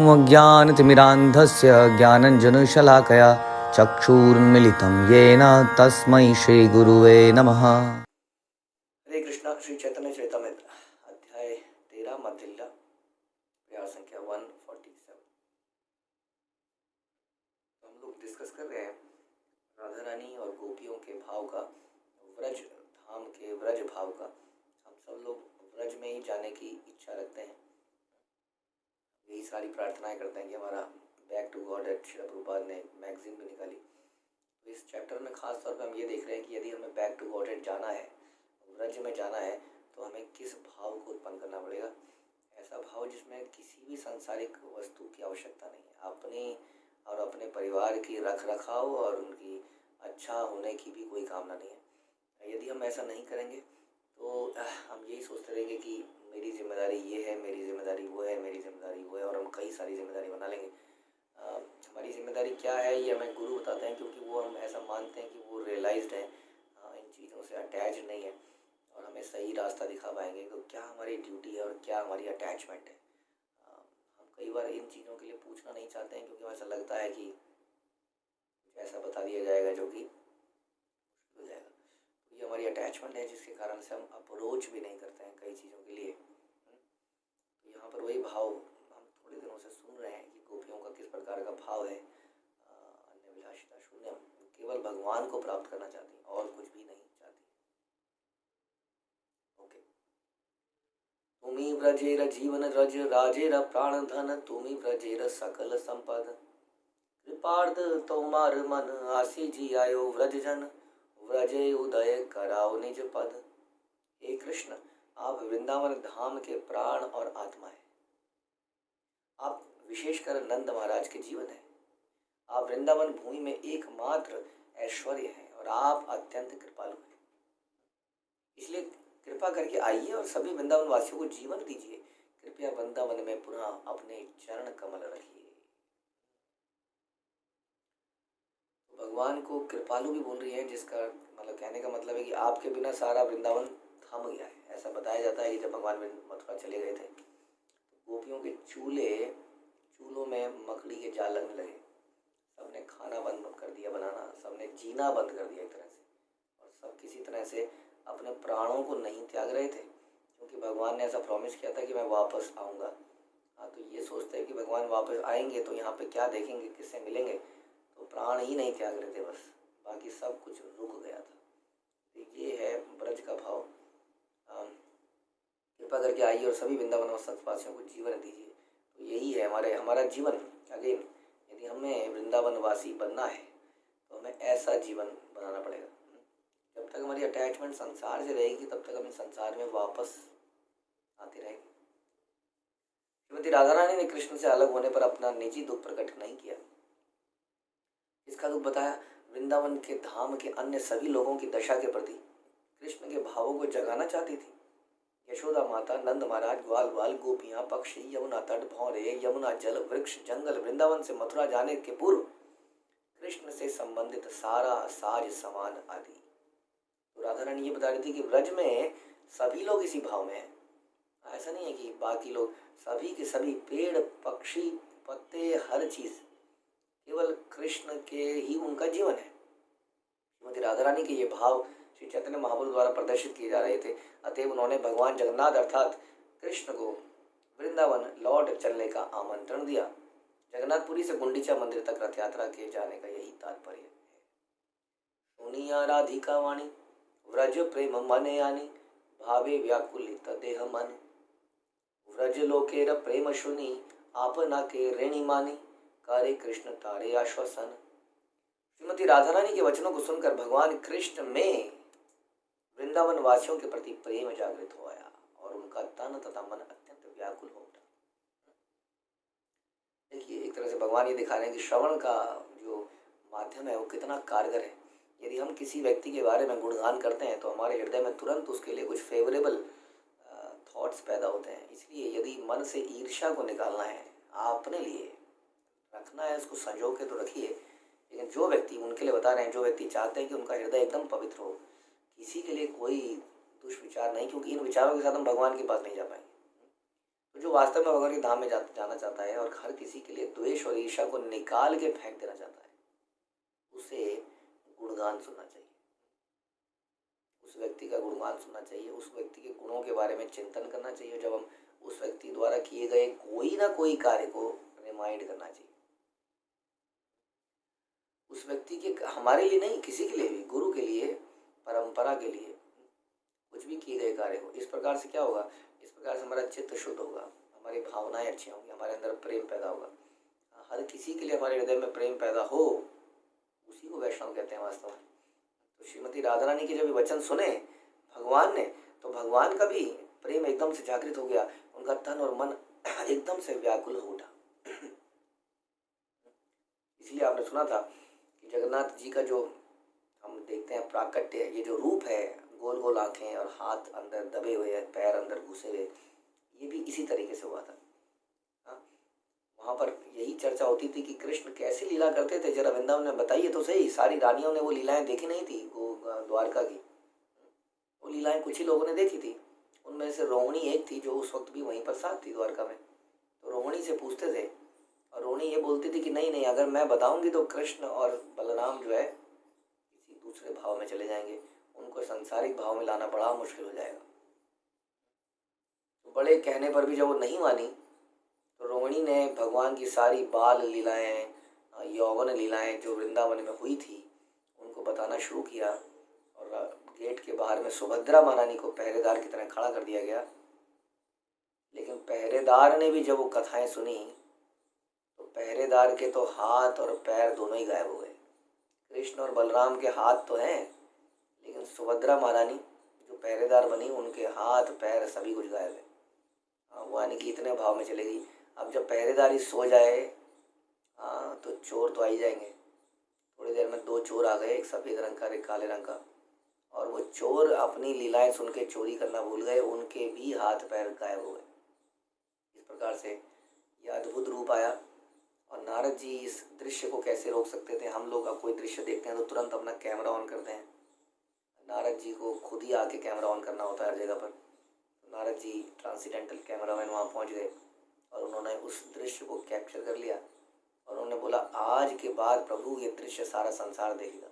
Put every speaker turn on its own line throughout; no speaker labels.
अज्ञानतिमिरान्धस्य ज्ञानञ्जनशलाकया चक्षुरुन्मिलितं येन तस्मै श्रीगुरुवे नमः।
हरे कृष्णा। श्री चैतन्य चरितमृत अध्याय 13 मध्यलीला प्रयास संख्या 147। हम लोग डिस्कस कर रहे हैं राधा रानी और गोपियों के भाव का, व्रज धाम के व्रज भाव का। हम सब लोग व्रज में ही जाने की इच्छा रखते हैं, यही सारी प्रार्थनाएं करते हैं कि हमारा Back to Godhead Srila Prabhupada ने मैगजीन भी निकाली। तो इस चैप्टर में खास तौर पर हम ये देख रहे हैं कि यदि हमें बैक टू गॉड एट जाना है, व्रज में जाना है, तो हमें किस भाव को उत्पन्न करना पड़ेगा। ऐसा भाव जिसमें किसी भी सांसारिक वस्तु की आवश्यकता नहीं है, अपनी और अपने परिवार की रख रखाव और उनकी अच्छा होने की भी कोई कामना नहीं है। यदि हम ऐसा नहीं करेंगे तो हम यही सोचते रहेंगे कि मेरी जिम्मेदारी ये है, मेरी जिम्मेदारी वो है, मेरी जिम्मेदारी वो है, और हम कई सारी जिम्मेदारी बना लेंगे। हमारी जिम्मेदारी क्या है ये हमें गुरु बताते हैं, क्योंकि वो हम ऐसा मानते हैं कि वो रियलाइज्ड है, इन चीज़ों से अटैच नहीं है और हमें सही रास्ता दिखा पाएंगे। तो क्या हमारी ड्यूटी है और क्या हमारी अटैचमेंट है। हम कई बार इन चीज़ों के लिए पूछना नहीं चाहते हैं, क्योंकि हमें ऐसा लगता है कि कुछ ऐसा बता दिया जाएगा जो कि हो जाएगा। तो ये हमारी अटैचमेंट है, जिसके कारण से हम अप्रोच भी नहीं करते हैं कई चीज़ों के लिए। तो यहाँ पर वही भाव हम थोड़े दिनों से सुन रहे हैं कि गोपियों का किस प्रकार का भाव है। अन्य विलासिता शून्य, केवल भगवान को प्राप्त करना चाहती और कुछ भी नहीं चाहती। ओके। तुमी व्रजेर जीवन रज राजेर प्राण धन, तुमी व्रजेर सकल संपद, कृपार्थ तोमार मन आसी जी आयो व्रज जन, व्रजे उदय कराओ निज पद। हे कृष्ण, आप वृंदावन धाम के प्राण और आत्मा है। आप विशेषकर नंद महाराज के जीवन है। आप वृंदावन भूमि में एकमात्र ऐश्वर्य हैं और आप अत्यंत कृपालु हैं। इसलिए कृपा करके आइए और सभी वृंदावन वासियों को जीवन दीजिए। कृपया वृंदावन में पुनः अपने चरण कमल रखिए। भगवान को कृपालु भी बोल रही है, जिसका मतलब कहने का मतलब है कि आपके बिना सारा वृंदावन थम गया है। ऐसा बताया जाता है कि जब भगवान मथुरा चले गए थे, तो गोपियों के चूल्हों में मकड़ी के जाल लगने लगे। सबने खाना बंद कर दिया बनाना, सबने जीना बंद कर दिया एक तरह से, और सब किसी तरह से अपने प्राणों को नहीं त्याग रहे थे, क्योंकि भगवान ने ऐसा प्रॉमिस किया था कि मैं वापस आऊँगा। हाँ, तो ये सोचते हैं कि भगवान वापस आएंगे तो यहाँ पे क्या देखेंगे, किससे मिलेंगे, तो प्राण ही नहीं त्याग रहे थे, बस बाकी सब कुछ रुक गया था। तो ये है ब्रज का भाव। कृपा करके आइए और सभी वृंदावन वासियों को जीवन दीजिए। तो यही है हमारा जीवन। अगेन, यदि हमें वृंदावन वासी बनना है तो हमें ऐसा जीवन बनाना पड़ेगा। जब तक हमारी अटैचमेंट संसार से रहेगी, तब तक हम संसार में वापस आते रहेंगे। श्रीमती राधा रानी ने कृष्ण से अलग होने पर अपना निजी दुख प्रकट नहीं किया। इसका दुख बताया वृंदावन के धाम के अन्य सभी लोगों की दशा के प्रति कृष्ण के भावों को जगाना चाहती थी। यशोदा माता, नंद महाराज, ग्वाल बाल, गोपियां, पक्षी, यमुना तट, भौरे, यमुना जल, वृक्ष, जंगल, वृंदावन से मथुरा जाने के पूर्व कृष्ण से संबंधित सारा साज सामान आदि। तो राधा रानी ये बता रही थी कि व्रज में सभी लोग इसी भाव में हैं। ऐसा नहीं है कि बाकी लोग, सभी के सभी पेड़, पक्षी, पत्ते, हर चीज केवल कृष्ण के ही उनका जीवन है। श्रीमती राधा रानी के ये भाव श्री चैतन्य महाप्रभु द्वारा प्रदर्शित किए जा रहे थे। अतएव उन्होंने भगवान जगन्नाथ अर्थात कृष्ण को वृंदावन लौट चलने का आमंत्रण दिया। जगन्नाथपुरी से गुंडीचा मंदिर तक रथ यात्रा के जाने का यही तात्पर्य है। सुनिया राधिका वाणी, व्रज प्रेम मन यानी, भावे व्याकुलित देह मन, व्रज लोकेर प्रेम सुनी, आपना के ऋणी मानी, करे कृष्ण तारे आश्वासन। श्रीमती राधा रानी के वचनों को सुनकर भगवान कृष्ण में वृंदावन वासियों के प्रति प्रेम जागृत हो आया और उनका तन तथा मन अत्यंत व्याकुल हो उठा। देखिए, एक तरह से भगवान ये दिखा रहे हैं कि श्रवण का जो माध्यम है वो कितना कारगर है। यदि हम किसी व्यक्ति के बारे में गुणगान करते हैं तो हमारे हृदय में तुरंत उसके लिए कुछ फेवरेबल थॉट्स पैदा होते हैं। इसलिए यदि मन से ईर्ष्या को निकालना है, अपने लिए रखना है, उसको संजो के तो रखिए। लेकिन जो व्यक्ति, उनके लिए बता रहे हैं, जो व्यक्ति चाहते हैं कि उनका हृदय एकदम पवित्र हो, किसी के लिए कोई दुष्विचार नहीं, क्योंकि इन विचारों के साथ हम भगवान के पास नहीं जा पाएंगे। तो जो वास्तव में भगवान के धाम में जाना चाहता है और हर किसी के लिए द्वेष और ईर्ष्या को निकाल के फेंक देना चाहता है, उसे गुणगान सुनना चाहिए, उस व्यक्ति का गुणगान सुनना चाहिए, उस व्यक्ति के गुणों के बारे में चिंतन करना चाहिए। जब हम उस व्यक्ति द्वारा किए गए कोई ना कोई कार्य को रिमाइंड करना चाहिए, उस व्यक्ति के, हमारे लिए नहीं, किसी के लिए भी, गुरु के लिए, परंपरा के लिए कुछ भी किए गए कार्य हो। इस प्रकार से क्या होगा, इस प्रकार से हमारा चित्त शुद्ध होगा, हमारी भावनाएं अच्छी होंगी, हमारे अंदर प्रेम पैदा होगा। हर किसी के लिए हमारे हृदय में प्रेम पैदा हो, उसी को वैष्णव कहते हैं वास्तव में। तो श्रीमती राधा रानी के जब वचन सुने भगवान ने, तो भगवान का भी प्रेम एकदम से जागृत हो गया, उनका तन और मन एकदम से व्याकुल हो उठा। इसलिए आपने सुना था कि जगन्नाथ जी का जो हम देखते हैं प्राकट्य, ये जो रूप है, गोल गोल आंखें और हाथ अंदर दबे हुए, पैर अंदर घुसे हुए, ये भी इसी तरीके से हुआ था। वहाँ पर यही चर्चा होती थी कि कृष्ण कैसे लीला करते थे, जरा वृंदावन में बताइए तो सही। सारी रानियों ने वो लीलाएं देखी नहीं थी, वो द्वारका की वो लीलाएं कुछ ही लोगों ने देखी थी। उनमें से रोहिणी एक थी जो उस वक्त भी वहीं पर साथ थी द्वारका में। तो रोहिणी से पूछते थे और रोहिणी ये बोलती थी कि नहीं नहीं, अगर मैं बताऊंगी तो कृष्ण और बलराम जो है किसी दूसरे भाव में चले जाएंगे, उनको सांसारिक भाव में लाना बड़ा मुश्किल हो जाएगा। तो बड़े कहने पर भी जब वो नहीं मानी, तो रोहिणी ने भगवान की सारी बाल लीलाएं, यौवन लीलाएं जो वृंदावन में हुई थी, उनको बताना शुरू किया। और गेट के बाहर में सुभद्रा महारानी को पहरेदार की तरह खड़ा कर दिया गया। लेकिन पहरेदार ने भी जब वो कथाएं सुनी, तो पहरेदार के तो हाथ और पैर दोनों ही गायब हो गए। कृष्ण और बलराम के हाथ तो हैं, लेकिन सुभद्रा महारानी जो पहरेदार बनी, उनके हाथ पैर सभी कुछ गायब है। वो यानी कि इतने भाव में चलेगी। अब जब पहरेदारी सो जाए, तो चोर तो आ ही जाएंगे। थोड़ी देर में दो चोर आ गए, एक सफ़ेद रंग का, एक काले रंग का, और वो चोर अपनी लीलाएं सुन के चोरी करना भूल गए, उनके भी हाथ पैर गायब हो गए। इस प्रकार से यह अद्भुत रूप आया। और नारद जी इस दृश्य को कैसे रोक सकते थे। हम लोग अब कोई दृश्य देखते हैं तो तुरंत अपना कैमरा ऑन करते हैं, नारद जी को खुद ही आके कैमरा ऑन करना होता है हर जगह पर। नारद जी ट्रांसीडेंटल कैमरामैन वहाँ पहुँच गए और उन्होंने उस दृश्य को कैप्चर कर लिया और उन्होंने बोला, आज के बाद प्रभु ये दृश्य सारा संसार देखेगा।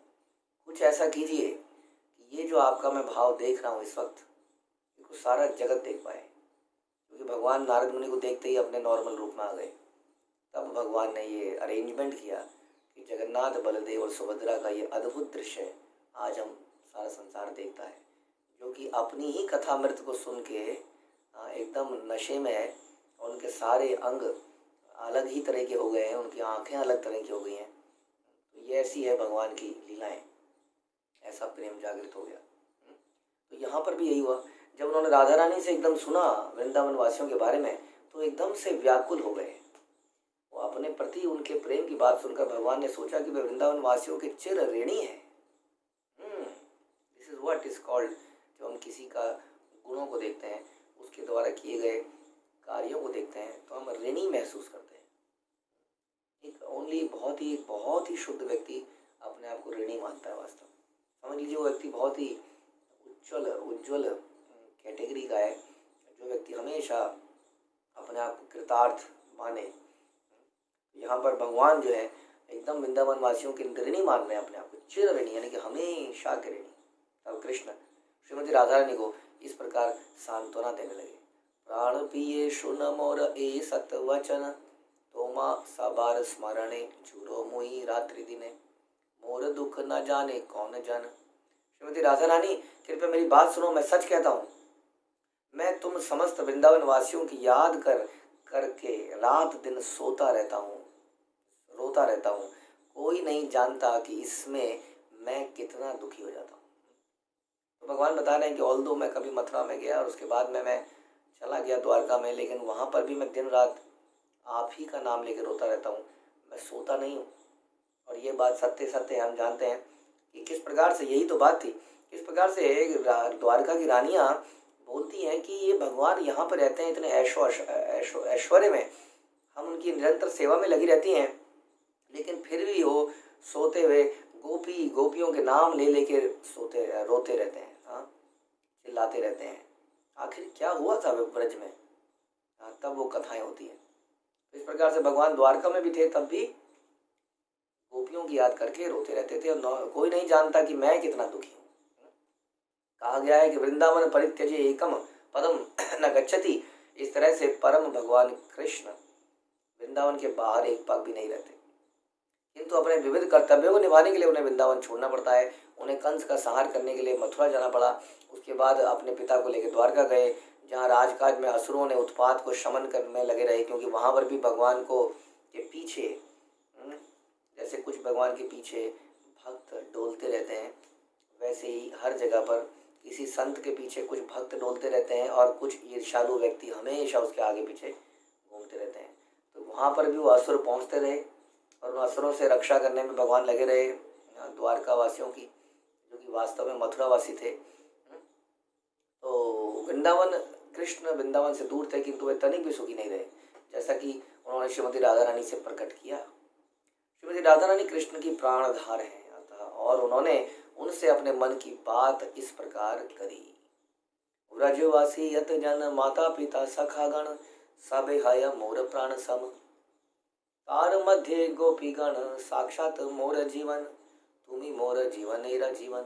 कुछ ऐसा कीजिए कि ये जो आपका मैं भाव देख रहा हूँ इस वक्त, इसको सारा जगत देख पाए। क्योंकि भगवान नारद मुनि को देखते ही अपने नॉर्मल रूप में आ गए। तब भगवान ने ये अरेंजमेंट किया कि जगन्नाथ, बलदेव और सुभद्रा का ये अद्भुत दृश्य आज हम सारा संसार देखता है, जो कि अपनी ही कथामृत को सुन के एकदम नशे में है। उनके सारे अंग अलग ही तरह के हो गए हैं, उनकी आंखें अलग तरह की हो गई हैं। तो ये ऐसी है भगवान की लीलाएं, ऐसा प्रेम जागृत हो गया। तो यहाँ पर भी यही हुआ, जब उन्होंने राधा रानी से एकदम सुना वृंदावन वासियों के बारे में, तो एकदम से व्याकुल हो गए। वो अपने प्रति उनके प्रेम की बात सुनकर भगवान ने सोचा कि वे वृंदावन वासियों के चिर ऋणी है। This is what is called, जब हम किसी का गुणों को देखते हैं, उसके द्वारा किए गए कार्यों को देखते हैं, तो हम ऋणी महसूस करते हैं। एक ओनली बहुत ही शुद्ध व्यक्ति अपने आप को ऋणी मानता है वास्तव। समझ लीजिए वो व्यक्ति बहुत ही उज्ज्वल कैटेगरी का है, जो व्यक्ति हमेशा अपने आप को कृतार्थ माने। यहाँ पर भगवान जो है एकदम वृंदावन वासियों के ऋणी मान रहे हैं अपने आप को, चिर ऋणी, यानी कि हमेशा के ऋणी। तब कृष्ण श्रीमती राधा रानी को इस प्रकार सांत्वना देने लगे। प्राण पिए सुन मोर ए सत वचन, तोमा सबार स्मरणे झूरो मुई रात्रि दिने, मोर दुख न जाने कौन जन। श्रीमती राधा रानी, कृपया मेरी बात सुनो, मैं सच कहता हूँ, मैं तुम समस्त वृंदावन वासियों की याद करके रात दिन सोता रहता हूँ, रोता रहता हूँ। कोई नहीं जानता कि इसमें मैं कितना दुखी हो जाता हूँ। तो भगवान बता रहे हैं कि ऑल्दो मैं कभी मथुरा में गया और उसके बाद में मैं चला गया द्वारका में, लेकिन वहाँ पर भी मैं दिन रात आप ही का नाम लेकर रोता रहता हूँ, मैं सोता नहीं हूँ। और ये बात सत्य सत्य हम जानते हैं कि किस प्रकार से, यही तो बात थी, किस प्रकार से द्वारका की रानियाँ बोलती हैं कि ये भगवान यहाँ पर रहते हैं इतने ऐश्वर्य में, हम उनकी निरंतर सेवा में लगी रहती हैं, लेकिन फिर भी वो सोते हुए गोपियों के नाम ले लेके रोते रहते हैं, चिल्लाते रहते हैं। आखिर क्या हुआ था ब्रज में? तब वो कथाएं होती हैं। तो इस प्रकार से भगवान द्वारका में भी थे, तब भी गोपियों की याद करके रोते रहते थे, और कोई नहीं जानता कि मैं कितना दुखी हूँ। कहा गया है कि वृंदावन परित्यज्य एकम पदम न गच्छति। इस तरह से परम भगवान कृष्ण वृंदावन के बाहर एक पग भी नहीं रहते, किंतु अपने विविध कर्तव्यों को निभाने के लिए उन्हें वृंदावन छोड़ना पड़ता है। उन्हें कंस का संहार करने के लिए मथुरा जाना पड़ा। उसके बाद अपने पिता को लेकर द्वारका गए, जहाँ राजकाज में असुरों ने उत्पात को शमन करने में लगे रहे, क्योंकि वहाँ पर भी भगवान को के पीछे जैसे कुछ भगवान के पीछे भक्त डोलते रहते हैं, वैसे ही हर जगह पर किसी संत के पीछे कुछ भक्त डोलते रहते हैं और कुछ ईर्ष्यालु व्यक्ति हमेशा उसके आगे पीछे घूमते रहते हैं। तो वहाँ पर भी वो असुर पहुँचते रहे और उन असुरों से रक्षा करने में भगवान लगे रहे, द्वारका वासियों की, जो कि वास्तव में मथुरा वासी थे। तो वृंदावन कृष्ण वृंदावन से दूर थे, किंतु वे तनिक भी सुखी नहीं रहे, जैसा कि उन्होंने श्रीमती राधा रानी से प्रकट किया। श्रीमती राधा रानी कृष्ण की प्राणधार हैं, और उन्होंने उनसे अपने मन की बात इस प्रकार करी। व्रजवासी यत जन माता पिता सखा गण सबे हय मोर प्राण सम, तार मध्य गोपी गण साक्षात मोर जीवन, तुम्ही मोर जीवनेरा जीवन।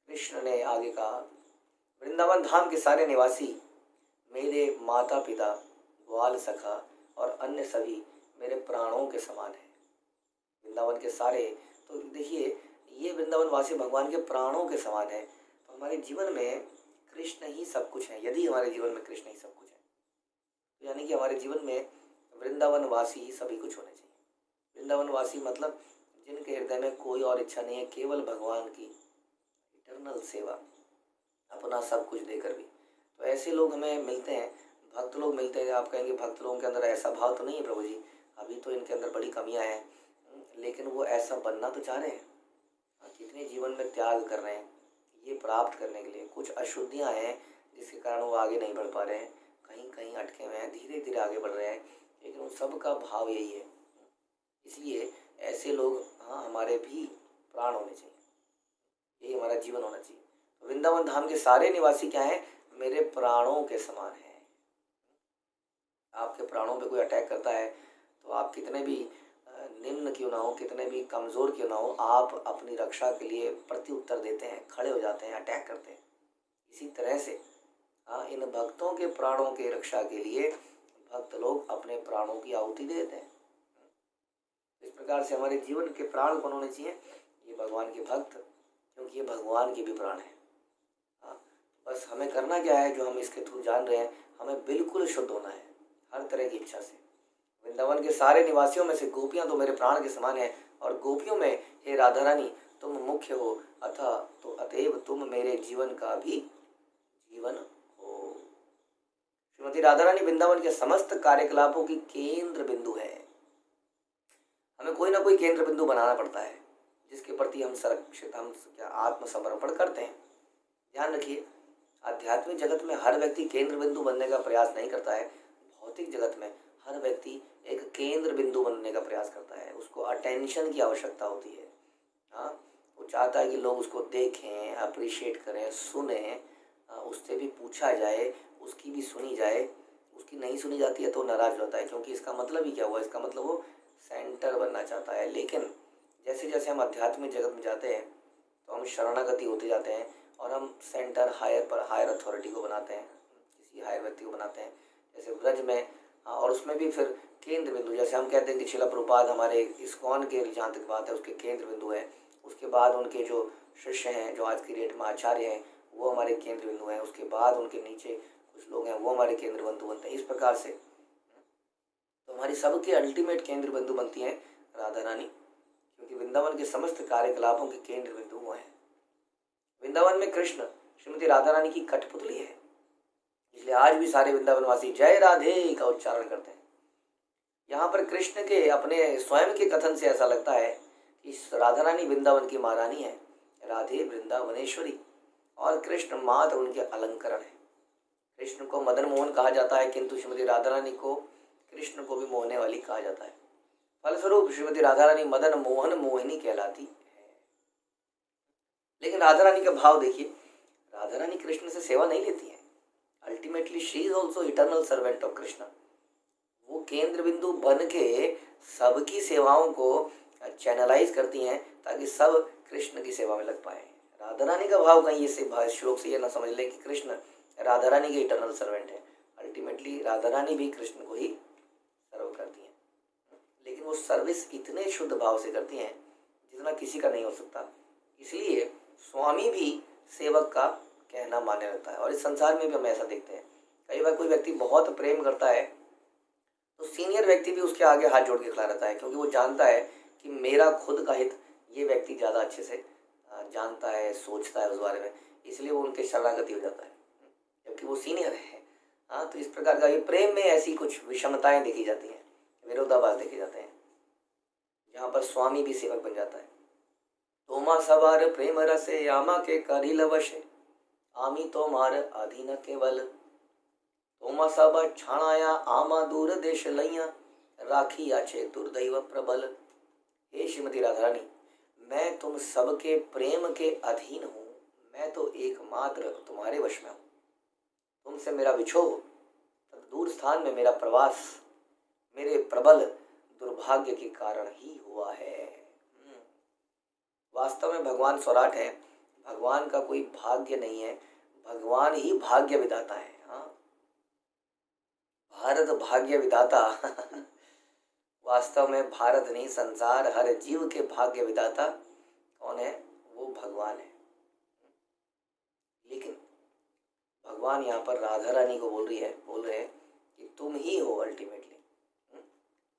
कृष्ण ने आगे कहा, वृंदावन धाम के सारे निवासी मेरे माता पिता, ग्वाल सखा और अन्य सभी मेरे प्राणों के समान हैं। वृंदावन के सारे, तो देखिए ये वृंदावन वासी भगवान के प्राणों के समान है। तो हमारे जीवन में कृष्ण ही सब कुछ है। यदि हमारे जीवन में कृष्ण ही सब कुछ है, तो यानी कि हमारे जीवन में वृंदावन वासी ही सभी कुछ होने चाहिए। वृंदावन वासी मतलब जिनके हृदय में कोई और इच्छा नहीं है, केवल भगवान की इटर्नल सेवा, अपना सब कुछ देकर भी। तो ऐसे लोग हमें मिलते हैं, भक्त लोग मिलते हैं। आप कहेंगे भक्त लोगों के अंदर ऐसा भाव तो नहीं है प्रभु जी, अभी तो इनके अंदर बड़ी कमियां हैं, लेकिन वो ऐसा बनना तो चाह रहे हैं। कितने जीवन में त्याग कर रहे हैं ये प्राप्त करने के लिए। कुछ अशुद्धियां हैं जिसके कारण वो आगे नहीं बढ़ पा रहे हैं, कहीं कहीं अटके हुए हैं, धीरे धीरे आगे बढ़ रहे हैं, लेकिन उन सब का भाव यही है। इसलिए ऐसे लोग हमारे भी प्राण होने चाहिए, यही हमारा जीवन होना चाहिए। तो वृंदावन धाम के सारे निवासी क्या हैं? मेरे प्राणों के समान हैं। आपके प्राणों पे कोई अटैक करता है तो आप कितने भी निम्न क्यों ना हो, कितने भी कमज़ोर क्यों ना हो, आप अपनी रक्षा के लिए प्रत्युत्तर देते हैं, खड़े हो जाते हैं, अटैक करते हैं। इसी तरह से इन भक्तों के प्राणों के रक्षा के लिए भक्त लोग अपने प्राणों की आहुति देते हैं। इस प्रकार से हमारे जीवन के प्राण कौन होने चाहिए? ये भगवान के भक्त, क्योंकि ये भगवान के भी प्राण हैं। बस हमें करना क्या है, जो हम इसके थ्रू जान रहे हैं, हमें बिल्कुल शुद्ध होना है हर तरह की इच्छा से। वृंदावन के सारे निवासियों में से गोपियां तो मेरे प्राण के समान है, और गोपियों में हे राधा रानी तुम मुख्य हो, तो अतएव तुम मेरे जीवन का भी जीवन हो। श्रीमती राधा रानी वृंदावन के समस्त कार्यकलापों की केंद्र बिंदु है। हमें कोई ना कोई केंद्र बिंदु बनाना पड़ता है जिसके प्रति हम आत्मसमर्पण करते हैं। ध्यान रखिए, आध्यात्मिक जगत में हर व्यक्ति केंद्र बिंदु बनने का प्रयास नहीं करता है। भौतिक जगत में हर व्यक्ति एक केंद्र बिंदु बनने का प्रयास करता है। उसको अटेंशन की आवश्यकता होती है। वो चाहता है कि लोग उसको देखें, अप्रिशिएट करें, सुने, उससे भी पूछा जाए, उसकी भी सुनी जाए। उसकी नहीं सुनी जाती है तो नाराज होता है, क्योंकि इसका मतलब ही क्या हुआ? इसका मतलब वो सेंटर बनना चाहता है। लेकिन जैसे जैसे हम आध्यात्मिक जगत में जाते हैं तो हम शरणागति होते जाते हैं और हम सेंटर हायर अथॉरिटी को बनाते हैं, किसी हायर व्यक्ति को बनाते हैं। जैसे ब्रज में और उसमें भी फिर केंद्र बिंदु, जैसे हम कहते हैं कि शिला प्रभुपाद हमारे इस्कॉन के जहाँ तक बात है उसके केंद्र बिंदु है। उसके बाद उनके जो शिष्य हैं, जो आज की डेट में आचार्य हैं, वो हमारे केंद्र बिंदु हैं। उसके बाद उनके नीचे कुछ लोग हैं, वो हमारे केंद्र बिंदु बनते हैं। इस प्रकार से तो हमारी सबके अल्टीमेट केंद्र बिंदु बनती हैं राधा रानी, क्योंकि वृंदावन के समस्त कार्यकलापों के केंद्र बिंदु वो हैं। वृंदावन में कृष्ण श्रीमती राधा रानी की कठपुतली है, इसलिए आज भी सारे वृंदावनवासी जय राधे का उच्चारण करते हैं। यहाँ पर कृष्ण के अपने स्वयं के कथन से ऐसा लगता है कि राधा रानी वृंदावन की महारानी है, राधे वृंदावनेश्वरी, और कृष्ण मात्र उनके अलंकरण है। कृष्ण को मदन मोहन कहा जाता है, किंतु श्रीमती राधा रानी को कृष्ण को भी मोहने वाली कहा जाता है। फलस्वरूप श्रीमती राधा रानी मदन मोहन मोहिनी कहलाती है। लेकिन राधा रानी का भाव देखिए, राधा रानी कृष्ण से सेवा नहीं लेती है, ultimately she is also eternal servant of Krishna. वो केंद्र बिंदु बन के सबकी सेवाओं को चैनलाइज करती हैं ताकि सब कृष्ण की सेवा में लग पाए। राधा रानी का भाव कहीं इससे श्लोक से ये ना समझ ले कि कृष्ण राधा रानी के इटर्नल सर्वेंट है। अल्टीमेटली राधा रानी भी कृष्ण को ही सर्व करती हैं, लेकिन वो सर्विस इतने शुद्ध भाव से करती हैं जितना किसी का नहीं हो सकता। इसलिए स्वामी भी सेवक का कहना मानने लगता है। और इस संसार में भी हम ऐसा देखते हैं, कई बार कोई व्यक्ति बहुत प्रेम करता है तो सीनियर व्यक्ति भी उसके आगे हाथ जोड़ के खड़ा रहता है, क्योंकि वो जानता है कि मेरा खुद का हित ये व्यक्ति ज़्यादा अच्छे से जानता है, सोचता है उस बारे में, इसलिए वो उनके शरणागति हो जाता है, जबकि वो सीनियर है। हाँ, तो इस प्रकार का ये प्रेम में ऐसी कुछ विषमताएं देखी जाती हैं, विरोधाभास देखे जाते हैं, जहाँ पर स्वामी भी सेवक बन जाता है। तोमा सवार प्रेम रसे आमा के करिल वशे, आमी तोमार अधीन केवल। तोमा सब छाणाया आमा दूर देश लैया, राखी आछे दुर्दैव प्रबल। हे श्रीमती राधा रानी, मैं तुम सबके प्रेम के अधीन हूँ, मैं तो एकमात्र तुम्हारे वश में हूँ। तुमसे मेरा विछोह, दूर स्थान में मेरा प्रवास मेरे प्रबल दुर्भाग्य के कारण ही हुआ है। वास्तव में भगवान स्वराट है, भगवान का कोई भाग्य नहीं है, भगवान ही भाग्य विधाता है। हाँ, भारत भाग्य विधाता वास्तव में भारत नहीं, संसार हर जीव के भाग्य विधाता कौन है? वो भगवान है। लेकिन भगवान यहाँ पर राधा रानी को बोल रहे हैं कि तुम ही हो अल्टीमेटली,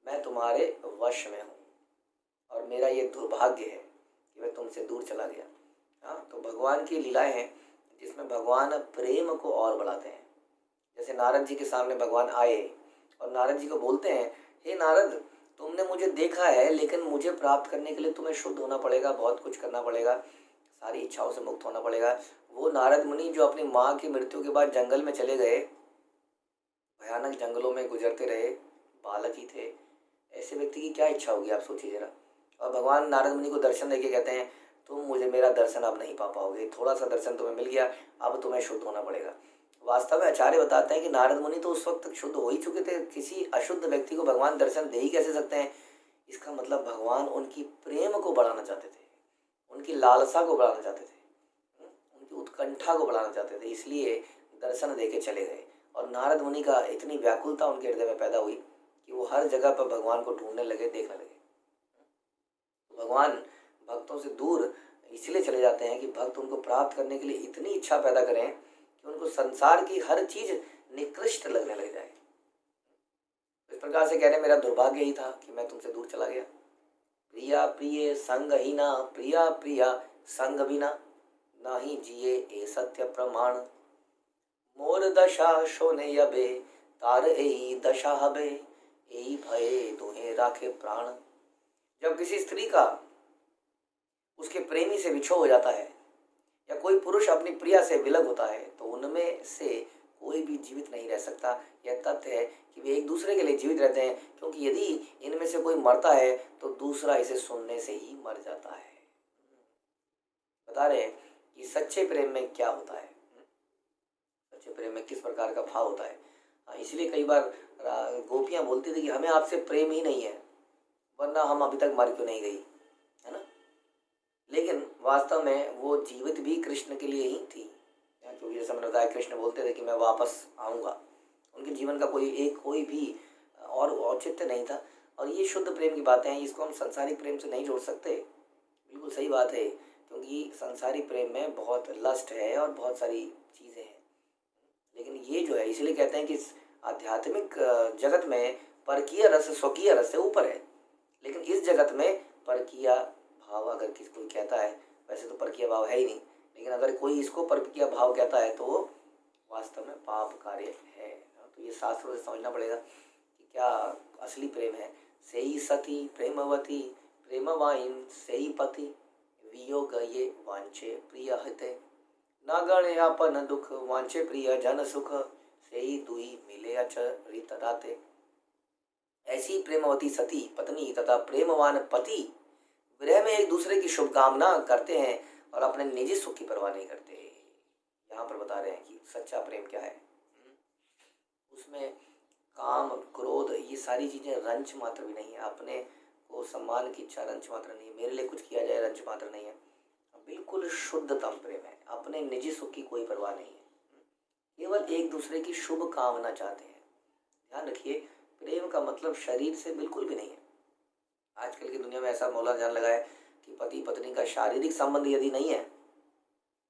मैं तुम्हारे वश में हूँ और मेरा ये दुर्भाग्य है कि मैं तुमसे दूर चला गया। हाँ, तो भगवान की लीलाएं हैं जिसमें भगवान प्रेम को और बढ़ाते हैं। जैसे नारद जी के सामने भगवान आए और नारद जी को बोलते हैं, हे नारद, तुमने मुझे देखा है, लेकिन मुझे प्राप्त करने के लिए तुम्हें शुद्ध होना पड़ेगा, बहुत कुछ करना पड़ेगा, सारी इच्छाओं से मुक्त होना पड़ेगा। वो नारद मुनि जो अपनी माँ की मृत्यु के बाद जंगल में चले गए, भयानक जंगलों में गुजरते रहे, बालक ही थे, ऐसे व्यक्ति की क्या इच्छा होगी, आप सोचिए जरा। और भगवान नारद मुनि को दर्शन देके कहते हैं, तुम मुझे मेरा दर्शन अब नहीं पा पाओगे, थोड़ा सा दर्शन तुम्हें मिल गया, अब तुम्हें शुद्ध होना पड़ेगा। वास्तव में आचार्य बताते हैं कि नारद मुनि तो उस वक्त तक शुद्ध हो ही चुके थे, किसी अशुद्ध व्यक्ति को भगवान दर्शन दे ही कैसे सकते हैं। इसका मतलब भगवान उनकी प्रेम को बढ़ाना चाहते थे, उनकी लालसा को बढ़ाना चाहते थे, उनकी उत्कंठा को बढ़ाना चाहते थे, इसलिए दर्शन दे के चले गए। और नारद मुनि का इतनी व्याकुलता उनके हृदय में पैदा हुई कि वो हर जगह पर भगवान को ढूंढने लगे, देखने लगे। भगवान भक्तों से दूर इसलिए चले जाते हैं कि भक्त उनको प्राप्त करने के लिए इतनी इच्छा पैदा करें कि उनको संसार की हर चीज निकृष्ट लगने लग जाए। इस प्रकार से कह रहे, मेरा दुर्भाग्य ही था कि मैं तुमसे दूर चला गया। प्रिया प्रिय संग ही ना, प्रिया प्रिया संग बिना, ना ही जिए ए सत्य प्रमाण। मोर दशा शोने यबे, तार एई दशा हबे, एई भये दुहे राखे प्राण। जब किसी स्त्री का उसके प्रेमी से विछोह हो जाता है या कोई पुरुष अपनी प्रिया से विलग होता है, तो उनमें से कोई भी जीवित नहीं रह सकता। यह तथ्य है कि वे एक दूसरे के लिए जीवित रहते हैं, क्योंकि यदि इनमें से कोई मरता है तो दूसरा इसे सुनने से ही मर जाता है। बता रहे हैं कि सच्चे प्रेम में क्या होता है, सच्चे प्रेम में किस प्रकार का भाव होता है। इसलिए कई बार गोपियां बोलती थी कि हमें आपसे प्रेम ही नहीं है, वरना हम अभी तक मर क्यों नहीं गई, है ना। लेकिन वास्तव में वो जीवित भी कृष्ण के लिए ही थी, क्योंकि जैसे मैंने बताया, कृष्ण बोलते थे कि मैं वापस आऊँगा। उनके जीवन का कोई भी और औचित्य नहीं था। और ये शुद्ध प्रेम की बातें हैं, इसको हम संसारिक प्रेम से नहीं जोड़ सकते। बिल्कुल सही बात है, क्योंकि संसारिक प्रेम में बहुत लस्ट है और बहुत सारी चीज़ें हैं। लेकिन ये जो है, इसलिए कहते हैं कि आध्यात्मिक जगत में परकीय रस स्वकीय रस से ऊपर है। लेकिन इस जगत में परकीय भाव अगर किसी कोई कहता है, वैसे तो परकीय भाव है ही नहीं, लेकिन अगर कोई इसको परकीय भाव कहता है तो वो वास्तव में पाप कार्य है। तो ये शास्त्रों से समझना पड़ेगा कि क्या असली प्रेम है। सेई सती प्रेमवती प्रेमवाइन सेई पति, वियोग ये वांछे प्रिय हिते, न गणे अपन दुख वांछे प्रिय जन सुख, सेई दुई मिले अचरित राते। ऐसी प्रेमवती सती पत्नी तथा प्रेमवान पति विरह में एक दूसरे की शुभकामना करते हैं और अपने निजी सुख की परवाह नहीं करते। यहाँ पर बता रहे हैं कि सच्चा प्रेम क्या है। उसमें काम, क्रोध, ये सारी चीज़ें रंच मात्र भी नहीं है। अपने को सम्मान की इच्छा रंच मात्र नहीं है, मेरे लिए कुछ किया जाए रंच मात्र नहीं है। बिल्कुल शुद्धतम प्रेम है, अपने निजी सुख की कोई परवाह नहीं है, केवल एक दूसरे की शुभ कामना चाहते हैं। ध्यान रखिए, प्रेम का मतलब शरीर से बिल्कुल भी नहीं है। आजकल की दुनिया में ऐसा मौला जान लगा है कि पति पत्नी का शारीरिक संबंध यदि नहीं है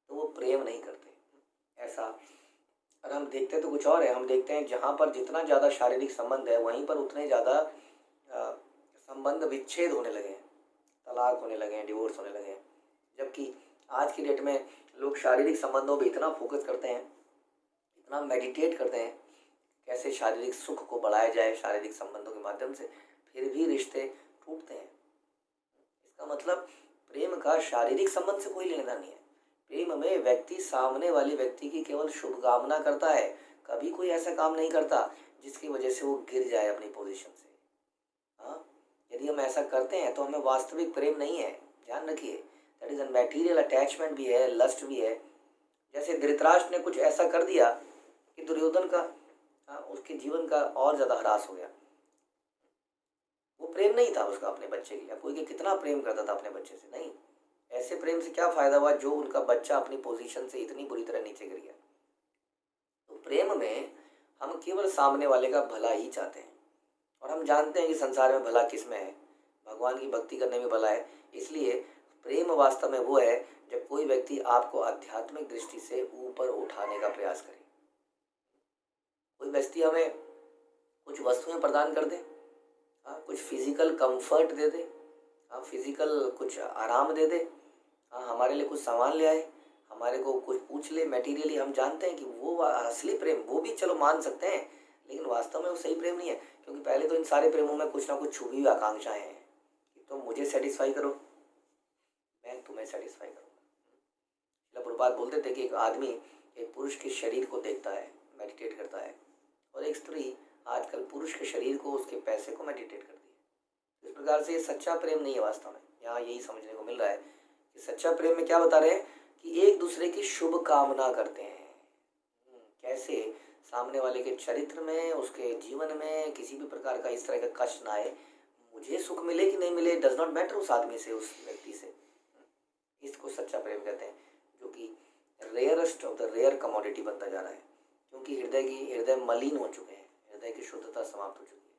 तो वो प्रेम नहीं करते। ऐसा और हम देखते तो कुछ और है। हम देखते हैं जहाँ पर जितना ज़्यादा शारीरिक संबंध है वहीं पर उतने ज़्यादा संबंध विच्छेद होने लगे हैं, तलाक होने लगे हैं, डिवोर्स होने लगे हैं। जबकि आज की डेट में लोग शारीरिक संबंधों पर इतना फोकस करते हैं, इतना मेडिटेट करते हैं कैसे शारीरिक सुख को बढ़ाया जाए शारीरिक संबंधों के माध्यम से, फिर भी रिश्ते टूटते हैं। इसका मतलब प्रेम का शारीरिक संबंध से कोई लेना नहीं है। प्रेम में व्यक्ति सामने वाले व्यक्ति की केवल शुभकामना करता है, कभी कोई ऐसा काम नहीं करता जिसकी वजह से वो गिर जाए अपनी पोजीशन से। हाँ, यदि हम ऐसा करते हैं तो हमें वास्तविक प्रेम नहीं है। ध्यान रखिए, that is a material attachment भी है, लस्ट भी है। जैसे धृतराष्ट्र ने कुछ ऐसा कर दिया कि दुर्योधन का उसके जीवन का और ज़्यादा ह्रास हो गया। वो प्रेम नहीं था उसका अपने बच्चे के लिए। कोई के कितना प्रेम करता था अपने बच्चे से, नहीं। ऐसे प्रेम से क्या फ़ायदा हुआ जो उनका बच्चा अपनी पोजीशन से इतनी बुरी तरह नीचे गिर गया। तो प्रेम में हम केवल सामने वाले का भला ही चाहते हैं, और हम जानते हैं कि संसार में भला किस में है, भगवान की भक्ति करने में भला है। इसलिए प्रेम वास्तव में वो है जब कोई व्यक्ति आपको आध्यात्मिक दृष्टि से ऊपर उठाने का प्रयास करे। कोई व्यक्ति हमें कुछ वस्तुएं प्रदान कर दे, कुछ फिजिकल कंफर्ट दे दे, फिजिकल कुछ आराम दे दे, हमारे लिए कुछ सामान ले आए, हमारे को कुछ पूछ ले मटेरियली, हम जानते हैं कि वो असली प्रेम, वो भी चलो मान सकते हैं, लेकिन वास्तव में वो सही प्रेम नहीं है। क्योंकि पहले तो इन सारे प्रेमों में कुछ ना कुछ छुपी हुई आकांक्षाएं हैं कि तुम मुझे सेटिस्फाई करो, मैं तुम्हें सेटिस्फाई करूँगा। प्रभुपाद बोलते थे कि एक आदमी एक पुरुष के शरीर को देखता है, मेडिटेट करता है, और एक स्त्री आजकल पुरुष के शरीर को, उसके पैसे को मेडिटेट करती है। इस प्रकार से ये सच्चा प्रेम नहीं है वास्तव में। यहाँ यही समझने को मिल रहा है कि सच्चा प्रेम में क्या बता रहे हैं कि एक दूसरे की शुभ कामना करते हैं। कैसे सामने वाले के चरित्र में, उसके जीवन में किसी भी प्रकार का इस तरह का कष्ट ना आए, मुझे सुख मिले कि नहीं मिले, डज नॉट मैटर उस आदमी से, उस व्यक्ति से। इसको सच्चा प्रेम कहते हैं, जो कि rarest of the rare commodity बनता जा रहा है। क्योंकि हृदय मलिन हो चुके हैं, हृदय की शुद्धता समाप्त हो चुकी है,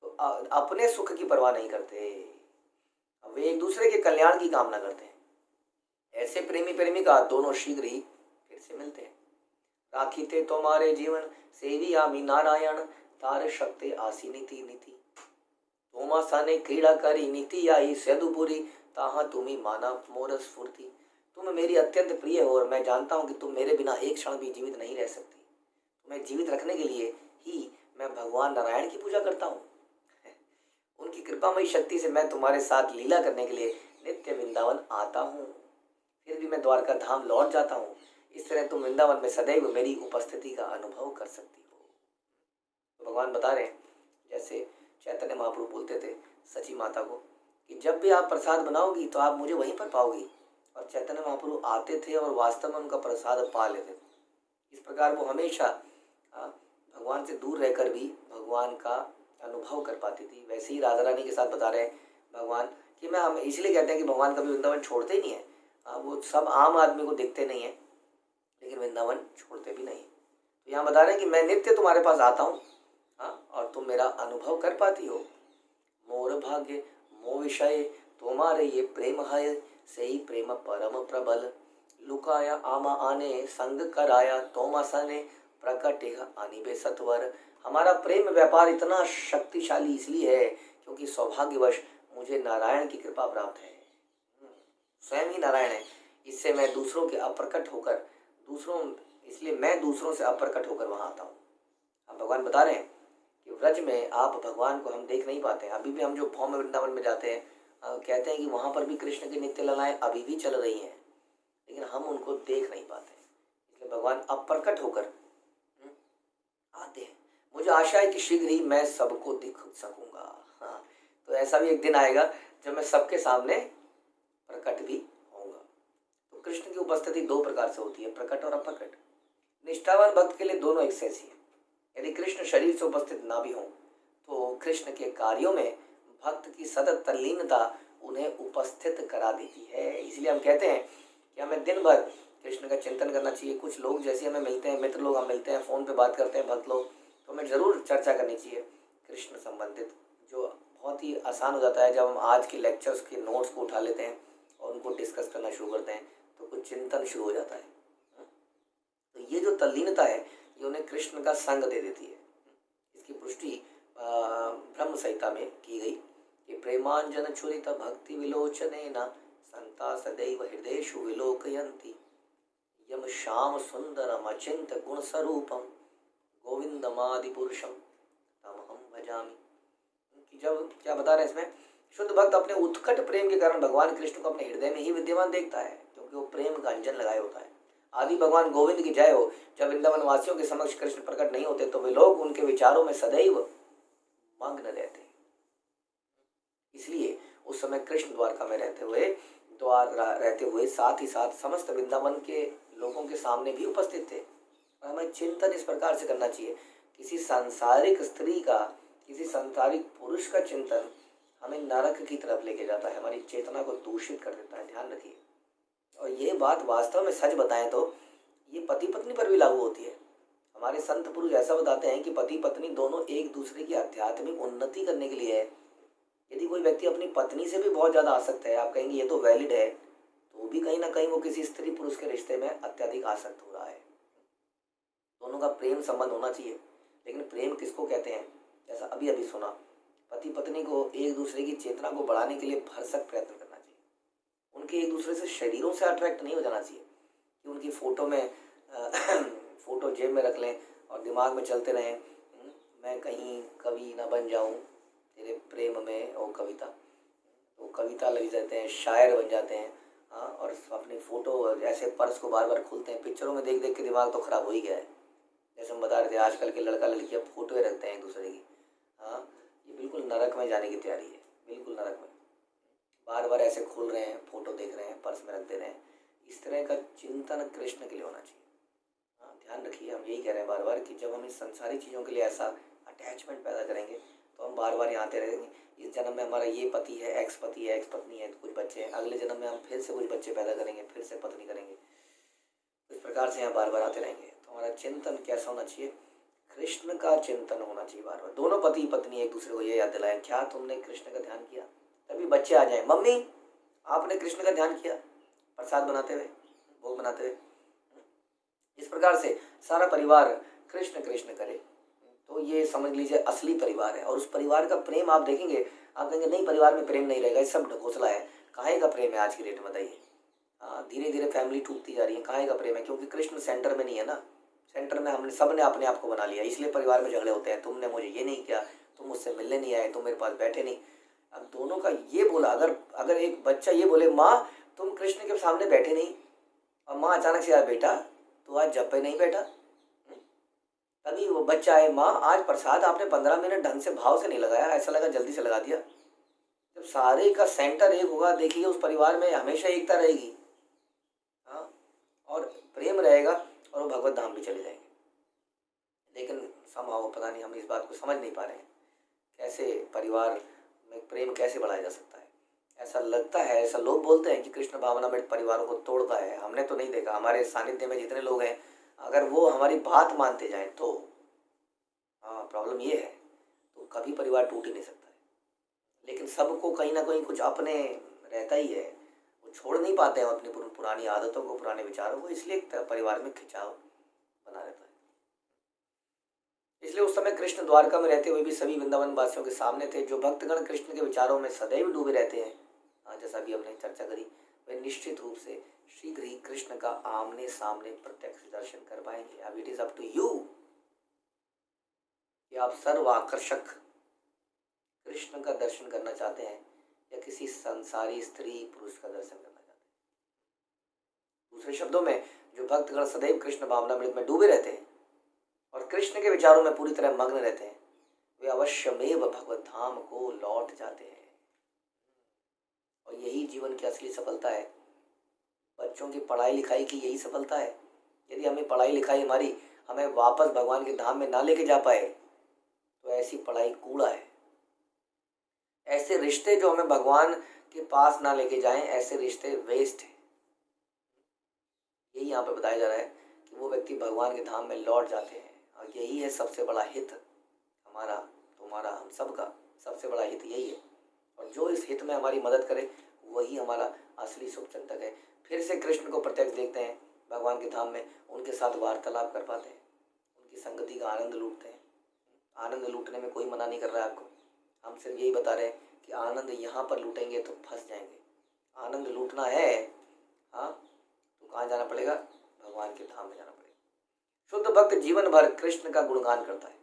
तो अपने सुख की परवाह नहीं करते, वे एक दूसरे के कल्याण की कामना करते हैं। ऐसे प्रेमी प्रेमिका दोनों शीघ्र ही फिर से मिलते हैं। राखी थे तुम्हारे जीवन सेवी आमी नारायण, तार शक्ति आसी नीति नीति, तोमा साने क्रीड़ा करी नीति आई सेदुपुरी, ताहा तुम्ही माना मोर स्फूर्ति। तुम मेरी अत्यंत प्रिय हो और मैं जानता हूँ कि तुम मेरे बिना एक क्षण भी जीवित नहीं रह सकती। तुम्हें जीवित रखने के लिए ही मैं भगवान नारायण की पूजा करता हूँ। उनकी कृपामयी शक्ति से मैं तुम्हारे साथ लीला करने के लिए नित्य वृंदावन आता हूँ, फिर भी मैं द्वारका धाम लौट जाता हूँ। इस तरह तुम वृंदावन में सदैव मेरी उपस्थिति का अनुभव कर सकती हो। तो भगवान बता रहे हैं, जैसे चैतन्य महाप्रभु बोलते थे सची माता को कि जब भी आप प्रसाद बनाओगी तो आप मुझे वहीं पर पाओगी। और चैतन्य महाप्रभु आते थे और वास्तव में उनका प्रसाद पा लेते थे। इस प्रकार वो हमेशा भगवान से दूर रहकर भी भगवान का अनुभव कर पाती थी। वैसे ही राधा रानी के साथ बता रहे हैं भगवान कि मैं, हम इसलिए कहते हैं कि भगवान कभी वृंदावन छोड़ते ही नहीं है। वो सब आम आदमी को दिखते नहीं है, लेकिन वृंदावन छोड़ते भी नहीं। तो यहाँ बता रहे हैं कि मैं नित्य तुम्हारे पास आता हूँ, और तुम मेरा अनुभव कर पाती हो। मोर भाग्य मो विषय तुम्हारे ये प्रेम है, सही प्रेम परम प्रबल, लुकाया आमा आने संग कराया तोमा सने प्रकट अनिबे सत्वर। हमारा प्रेम व्यापार इतना शक्तिशाली इसलिए है क्योंकि सौभाग्यवश मुझे नारायण की कृपा प्राप्त है। स्वयं ही नारायण है, इससे मैं दूसरों के अप्रकट होकर इसलिए मैं दूसरों से अप्रकट होकर वहाँ आता हूँ। अब भगवान बता रहे हैं कि व्रज में आप भगवान को हम देख नहीं पाते हैं। अभी भी हम जो भौम वृंदावन में जाते हैं, कहते हैं कि वहाँ पर भी कृष्ण की नित्य लीलाएं अभी भी चल रही हैं, लेकिन हम उनको देख नहीं पाते। इसलिए भगवान अप्रकट होकर आते हैं। मुझे आशा है कि शीघ्र ही मैं सबको दिख सकूंगा। तो ऐसा भी एक दिन आएगा जब मैं सबके सामने प्रकट भी होऊंगा। तो कृष्ण की उपस्थिति दो प्रकार से होती है, प्रकट और अप्रकट। निष्ठावान भक्त के लिए दोनों एक जैसी है। यदि कृष्ण शरीर से उपस्थित ना भी हों तो कृष्ण के कार्यों में भक्त की सतत तल्लीनता उन्हें उपस्थित करा देती है। इसलिए हम कहते हैं कि हमें दिन भर कृष्ण का चिंतन करना चाहिए। कुछ लोग जैसे हमें मिलते हैं, मित्र लोग हम मिलते हैं, फ़ोन पे बात करते हैं भक्त लोग, तो हमें ज़रूर चर्चा करनी चाहिए कृष्ण संबंधित, जो बहुत ही आसान हो जाता है जब हम आज के लेक्चर्स के नोट्स को उठा लेते हैं और उनको डिस्कस करना शुरू करते हैं तो कुछ चिंतन शुरू हो जाता है। तो ये जो तल्लीनता है ये उन्हें कृष्ण का संग दे देती है। इसकी पुष्टि ब्रह्म संहिता में की गई कि प्रेमांजन छुरित भक्ति विलोचने न संता सदैव हृदयेषु विलोकयन्ति यम श्याम सुंदरम अचिंत गुण स्वरूपम गोविंदमादि पुरुषम तमहम भजामि। कि जब क्या बता रहे हैं इसमें, शुद्ध भक्त अपने उत्कट प्रेम के कारण भगवान कृष्ण को अपने हृदय में ही विद्यमान देखता है, क्योंकि वो प्रेम का अंजन लगाए होता है। आदि भगवान गोविंद की जय हो। जब वृंदावन वासियों के समक्ष कृष्ण प्रकट नहीं होते तो वे लोग उनके विचारों में सदैव मग्न रहते हैं। इसलिए उस समय कृष्ण द्वारका में रहते हुए साथ ही साथ समस्त वृंदावन के लोगों के सामने भी उपस्थित थे। और हमें चिंतन इस प्रकार से करना चाहिए, किसी सांसारिक स्त्री का, किसी सांसारिक पुरुष का चिंतन हमें नरक की तरफ लेके जाता है, हमारी चेतना को दूषित कर देता है। ध्यान रखिए। और ये बात वास्तव में सच बताएं तो ये पति पत्नी पर भी लागू होती है। हमारे संत पुरुष ऐसा बताते हैं कि पति पत्नी दोनों एक दूसरे की आध्यात्मिक उन्नति करने के लिए है। यदि कोई व्यक्ति अपनी पत्नी से भी बहुत ज़्यादा आसक्त है, आप कहेंगे ये तो वैलिड है, तो वो भी कहीं ना कहीं वो किसी स्त्री पुरुष के रिश्ते में अत्यधिक आसक्त हो रहा है। दोनों का प्रेम संबंध होना चाहिए, लेकिन प्रेम किसको कहते हैं? जैसा अभी अभी सुना, पति पत्नी को एक दूसरे की चेतना को बढ़ाने के लिए भरसक प्रयत्न करना चाहिए। उनके एक दूसरे से शरीरों से अट्रैक्ट नहीं हो जाना चाहिए कि उनकी फ़ोटो में फ़ोटो जेब में रख लें और दिमाग में चलते रहें, मैं कहीं कवि ना बन जाऊं तेरे प्रेम में, वो कविता, वो कविता लग जाते हैं, शायर बन जाते हैं। हाँ, और अपनी फ़ोटो ऐसे पर्स को बार बार खोलते हैं। पिक्चरों में देख देख के दिमाग तो ख़राब हो ही गया है। जैसे हम बता रहे थे, आजकल के लड़का लड़कियाँ फ़ोटोएँ रखते हैं एक दूसरे की। हाँ, ये बिल्कुल नरक में जाने की तैयारी है, बिल्कुल नरक में। बार बार ऐसे खोल रहे हैं, फ़ोटो देख रहे हैं, पर्स में रख दे रहे हैं। इस तरह का चिंतन कृष्ण के लिए होना चाहिए। हाँ, ध्यान रखिए, हम यही कह रहे हैं बार बार कि जब हम इस संसारी चीज़ों के लिए ऐसा अटैचमेंट पैदा करेंगे तो हम बार बार यहाँ आते रहेंगे। इस जन्म में हमारा ये पति है, एक्स पति है, एक्स पत्नी है, कुछ बच्चे हैं, अगले जन्म में हम फिर से कुछ बच्चे पैदा करेंगे, फिर से पत्नी करेंगे। इस प्रकार से यहाँ बार बार आते रहेंगे। तो हमारा चिंतन कैसा होना चाहिए? कृष्ण का चिंतन होना चाहिए बार बार। दोनों पति पत्नी एक दूसरे को ये याद दिलाएं, क्या तुमने कृष्ण का ध्यान किया? तभी बच्चे आ जाएं, मम्मी आपने कृष्ण का ध्यान किया, प्रसाद बनाते हुए, भोग बनाते हुए। इस प्रकार से सारा परिवार कृष्ण कृष्ण करे तो ये समझ लीजिए असली परिवार है। और उस परिवार का प्रेम आप देखेंगे, आप कहेंगे नहीं परिवार में प्रेम नहीं रहेगा, ये सब ढकोसला है। काहे का प्रेम है आज की डेट में? बताइए। धीरे धीरे फैमिली टूटती जा रही है। काहे का प्रेम है? क्योंकि कृष्ण सेंटर में नहीं है ना। सेंटर में हमने सबने अपने आप को बना लिया, इसलिए परिवार में झगड़े होते हैं। तुमने मुझे ये नहीं किया, तुम मुझसे मिलने नहीं आए, तुम मेरे पास बैठे नहीं। अब दोनों का ये बोला, अगर एक बच्चा ये बोले माँ तुम कृष्ण के सामने बैठे नहीं, और माँ अचानक से यार बेटा तो आज जब पे नहीं बैठा, तभी वो बच्चा है माँ आज प्रसाद आपने 15 मिनट ढंग से भाव से नहीं लगाया, ऐसा लगा जल्दी से लगा दिया। जब सारे का सेंटर एक होगा, देखिए उस परिवार में हमेशा एकता रहेगी। हाँ, और प्रेम रहेगा और वो भगवत धाम भी चले जाएंगे। लेकिन संभव पता नहीं, हम इस बात को समझ नहीं पा रहे हैं, कैसे परिवार में प्रेम कैसे बढ़ाया जा सकता है। ऐसा लगता है, ऐसा लोग बोलते हैं कि कृष्ण भावना में परिवारों को तोड़ता है। हमने तो नहीं देखा, हमारे सानिध्य में जितने लोग हैं अगर वो हमारी बात मानते जाएं तो हाँ, प्रॉब्लम ये है तो कभी परिवार टूट ही नहीं सकता है। लेकिन सबको कहीं ना कहीं कुछ अपने रहता ही है, वो छोड़ नहीं पाते हैं अपनी पुरानी आदतों को, पुराने विचारों को, इसलिए परिवार में खिंचाव बना रहता है। इसलिए उस समय कृष्ण द्वारका में रहते हुए भी सभी वृंदावन वासियों के सामने थे। जो भक्तगण कृष्ण के विचारों में सदैव डूबे रहते हैं, जैसा भी हमने चर्चा करी, वे निश्चित रूप से शीघ्र ही कृष्ण का आमने सामने प्रत्यक्ष दर्शन कर पाएंगे। अब it is up to you कि आप सर्व आकर्षक कृष्ण का दर्शन करना चाहते हैं या किसी संसारी स्त्री पुरुष का दर्शन करना चाहते हैं। दूसरे शब्दों में, जो भक्तगण सदैव कृष्ण भावनामृत में डूबे रहते हैं और कृष्ण के विचारों में पूरी तरह मग्न रहते हैं, वे अवश्यमेव भगवत धाम को लौट जाते हैं। और यही जीवन की असली सफलता है। बच्चों की पढ़ाई लिखाई की यही सफलता है। यदि हमें पढ़ाई लिखाई हमारी हमें वापस भगवान के धाम में ना लेके जा पाए तो ऐसी पढ़ाई कूड़ा है। ऐसे रिश्ते जो हमें भगवान के पास ना लेके जाएं, ऐसे रिश्ते वेस्ट है। यही यहाँ पे बताया जा रहा है कि वो व्यक्ति भगवान के धाम में लौट जाते हैं, और यही है सबसे बड़ा हित हमारा, तुम्हारा, हम सबका सबसे बड़ा हित यही है। और जो इस हित में हमारी मदद करे वही हमारा असली शुभ चिंतक है। फिर से कृष्ण को प्रत्यक्ष देखते हैं भगवान के धाम में, उनके साथ वार्तालाप कर पाते हैं, उनकी संगति का आनंद लूटते हैं। आनंद लूटने में कोई मना नहीं कर रहा है आपको, हम सिर्फ यही बता रहे हैं कि आनंद यहाँ पर लूटेंगे तो फंस जाएंगे। आनंद लूटना है हाँ, तो कहाँ जाना पड़ेगा? भगवान के धाम में जाना पड़ेगा। शुद्ध भक्त जीवन भर कृष्ण का गुणगान करता है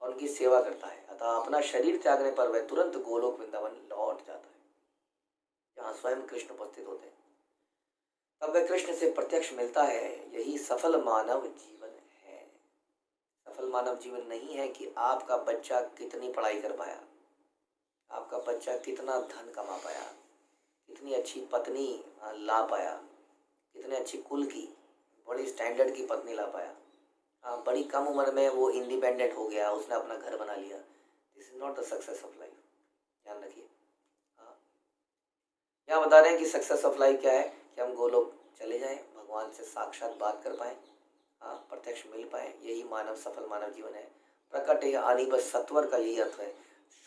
और उनकी सेवा करता है, अतः अपना शरीर त्यागने पर वह तुरंत गोलोक वृंदावन लौट जाता है, जहाँ स्वयं कृष्ण उपस्थित होते हैं। तब वह कृष्ण से प्रत्यक्ष मिलता है। यही सफल मानव जीवन है। सफल मानव जीवन नहीं है कि आपका बच्चा कितनी पढ़ाई कर पाया, आपका बच्चा कितना धन कमा पाया, कितनी अच्छी पत्नी ला पाया, कितने अच्छी कुल की बड़ी स्टैंडर्ड की पत्नी ला पाया, बड़ी कम उम्र में वो इंडिपेंडेंट हो गया, उसने अपना घर बना लिया। This is not the success of life, ध्यान रखिए। यहाँ बता रहे हैं कि सक्सेस ऑफ लाइफ क्या है कि हम गोलोक चले जाएं, भगवान से साक्षात बात कर पाएं, प्रत्यक्ष मिल पाएं। यही मानव सफल मानव जीवन है। प्रकट है आनी बस सत्वर का यही अर्थ है।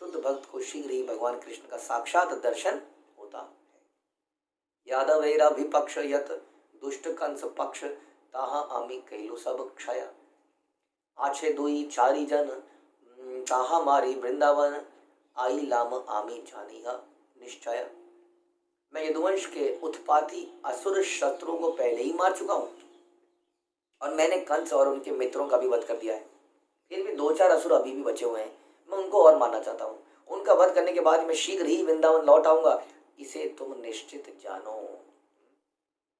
शुद्ध भक्त को शीघ्र ही भगवान कृष्ण का साक्षात दर्शन होता है। यादव एरा विपक्ष यत दुष्ट कंस पक्ष ताहा आमी कैलु सब क्षय। आछे दुई चारी जन ताहा मारी वृंदावन आई लाम आमी जानी निश्चय। मैं यदुवंश के उत्पाती असुर शत्रुओं को पहले ही मार चुका हूं और मैंने कंस और उनके मित्रों का भी वध कर दिया है। फिर भी 2-4 असुर अभी भी बचे हुए हैं, मैं उनको और मारना चाहता हूँ। उनका वध करने के बाद मैं शीघ्र ही वृंदावन लौट आऊंगा, इसे तुम निश्चित जानो।